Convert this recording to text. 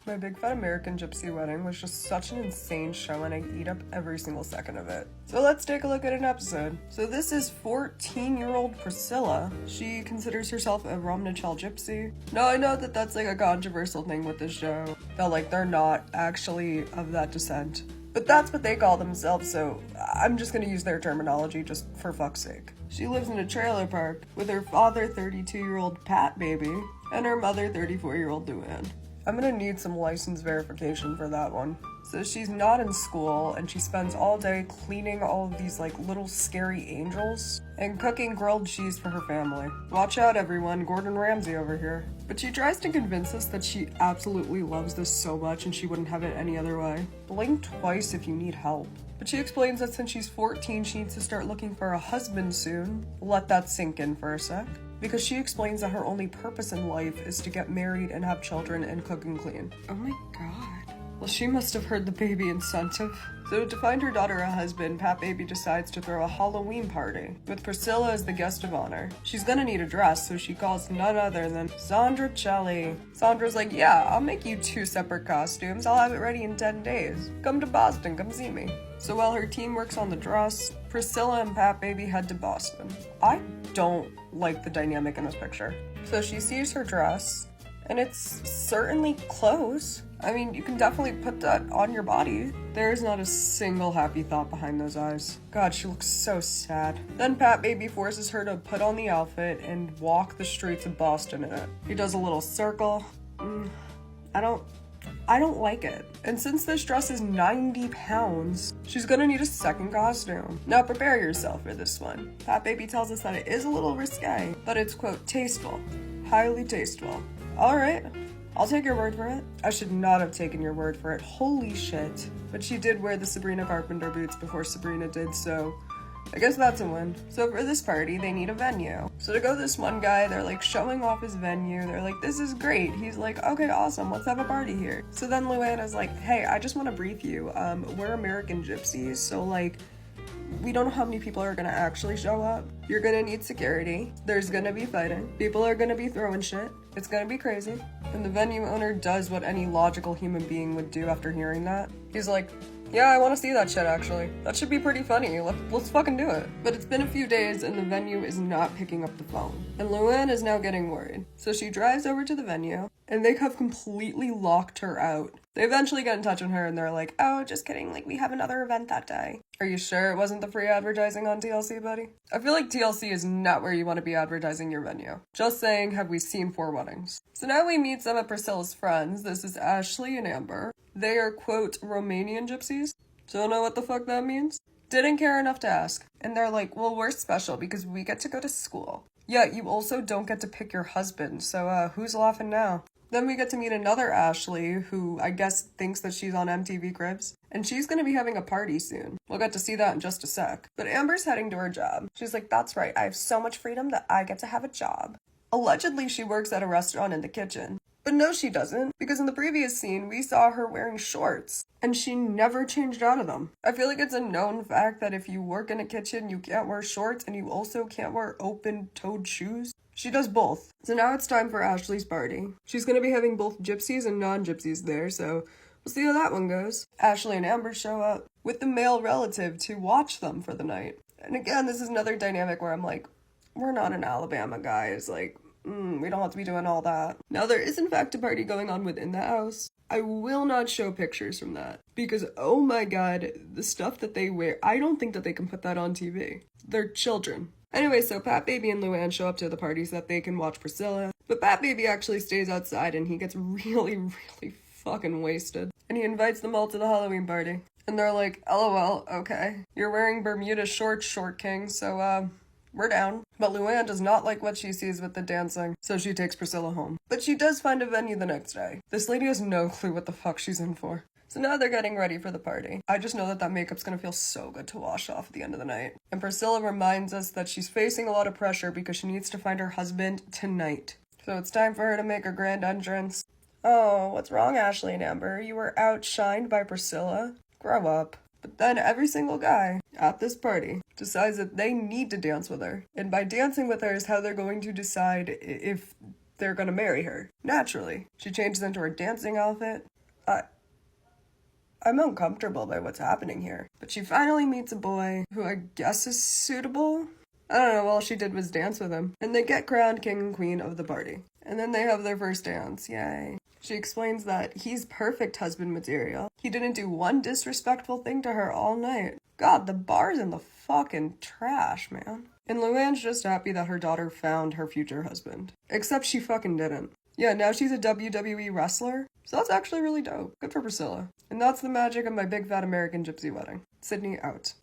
My Big Fat American Gypsy Wedding was just such an insane show and I eat up every single second of it. So let's take a look at an episode. So this is 14-year-old Priscilla. She considers herself a Romnichal gypsy. Now I know that that's like a controversial thing with this show, that like they're not actually of that descent. But that's what they call themselves, so I'm just gonna use their terminology just for fuck's sake. She lives in a trailer park with her father, 32-year-old Pat Baby, and her mother, 34-year-old Luann. I'm gonna need some license verification for that one. So she's not in school, and she spends all day cleaning all of these like little scary angels and cooking grilled cheese for her family. Watch out everyone, Gordon Ramsay over here. But she tries to convince us that she absolutely loves this so much and she wouldn't have it any other way. Blink twice if you need help. But she explains that since she's 14, she needs to start looking for a husband soon. Let that sink in for a sec. Because she explains that her only purpose in life is to get married and have children and cook and clean. Oh my god. Well, she must have heard the baby incentive. So to find her daughter a husband, Pat Baby decides to throw a Halloween party, with Priscilla as the guest of honor. She's gonna need a dress, so she calls none other than Sandra Celli. Sandra's like, yeah, I'll make you 2 separate costumes. I'll have it ready in 10 days. Come to Boston, come see me. So while her team works on the dress, Priscilla and Pat Baby head to Boston. I don't like the dynamic in this picture. So she sees her dress, and it's certainly clothes. I mean, you can definitely put that on your body. There's not a single happy thought behind those eyes. God, she looks so sad. Then Pat Baby forces her to put on the outfit and walk the streets of Boston in it. He does a little circle. I don't like it. And since this dress is 90 pounds, she's gonna need a second costume. Now prepare yourself for this one. Pat Baby tells us that it is a little risque, but it's, quote, tasteful. Highly tasteful. Alright, I'll take your word for it. I should not have taken your word for it. Holy shit. But she did wear the Sabrina Carpenter boots before Sabrina did, so I guess that's a win. So for this party, they need a venue. So to go this one guy, they're like showing off his venue. They're like, this is great. He's like, okay, awesome. Let's have a party here. So then Luann like, hey, I just want to brief you. We're American Gypsies. So like, we don't know how many people are gonna actually show up. You're gonna need security. There's gonna be fighting. People are gonna be throwing shit. It's gonna be crazy. And the venue owner does what any logical human being would do after hearing that. He's like, yeah, I want to see that shit actually. That should be pretty funny. Let's fucking do it. But it's been a few days and the venue is not picking up the phone. And Luann is now getting worried. So she drives over to the venue and they have completely locked her out. They eventually get in touch with her and they're like, oh, just kidding. Like, we have another event that day. Are you sure it wasn't the free advertising on TLC, buddy? I feel like TLC is not where you want to be advertising your venue. Just saying, have we seen 4 weddings? So now we meet some of Priscilla's friends. This is Ashley and Amber. They are, quote, Romanian gypsies. Don't know what the fuck that means. Didn't care enough to ask. And they're like, well, we're special because we get to go to school. Yeah, you also don't get to pick your husband, so who's laughing now? Then we get to meet another Ashley, who I guess thinks that she's on MTV Cribs. And she's gonna be having a party soon. We'll get to see that in just a sec. But Amber's heading to her job. She's like, that's right, I have so much freedom that I get to have a job. Allegedly, she works at a restaurant in the kitchen. But no, she doesn't, because in the previous scene, we saw her wearing shorts, and she never changed out of them. I feel like it's a known fact that if you work in a kitchen, you can't wear shorts, and you also can't wear open-toed shoes. She does both. So now it's time for Ashley's party. She's gonna be having both gypsies and non-gypsies there, so we'll see how that one goes. Ashley and Amber show up with the male relative to watch them for the night. And again, this is another dynamic where I'm like, we're not in Alabama, guys. Like, we don't have to be doing all that. Now, there is in fact a party going on within the house. I will not show pictures from that because, oh my god, the stuff that they wear, I don't think that they can put that on TV. They're children. Anyway, so Pat Baby and Luann show up to the party so that they can watch Priscilla. But Pat Baby actually stays outside and he gets really fucking wasted. And he invites them all to the Halloween party. And they're like, LOL, okay. You're wearing Bermuda shorts, Short King, so, we're down. But Luann does not like what she sees with the dancing, so she takes Priscilla home. But she does find a venue the next day. This lady has no clue what the fuck she's in for. So now they're getting ready for the party. I just know that makeup's gonna feel so good to wash off at the end of the night. And Priscilla reminds us that she's facing a lot of pressure because she needs to find her husband tonight. So it's time for her to make her grand entrance. Oh, what's wrong, Ashley and Amber? You were outshined by Priscilla? Grow up. But then every single guy at this party decides that they need to dance with her. And by dancing with her is how they're going to decide if they're gonna marry her. Naturally. She changes into her dancing outfit. I'm uncomfortable by what's happening here. But she finally meets a boy who I guess is suitable. I don't know, all she did was dance with him. And they get crowned king and queen of the party. And then they have their first dance, yay. She explains that he's perfect husband material. He didn't do one disrespectful thing to her all night. God, the bar's in the fucking trash, man. And Luann's just happy that her daughter found her future husband. Except she fucking didn't. Yeah, now she's a WWE wrestler. So that's actually really dope. Good for Priscilla. And that's the magic of my big fat American gypsy wedding. Sydney out.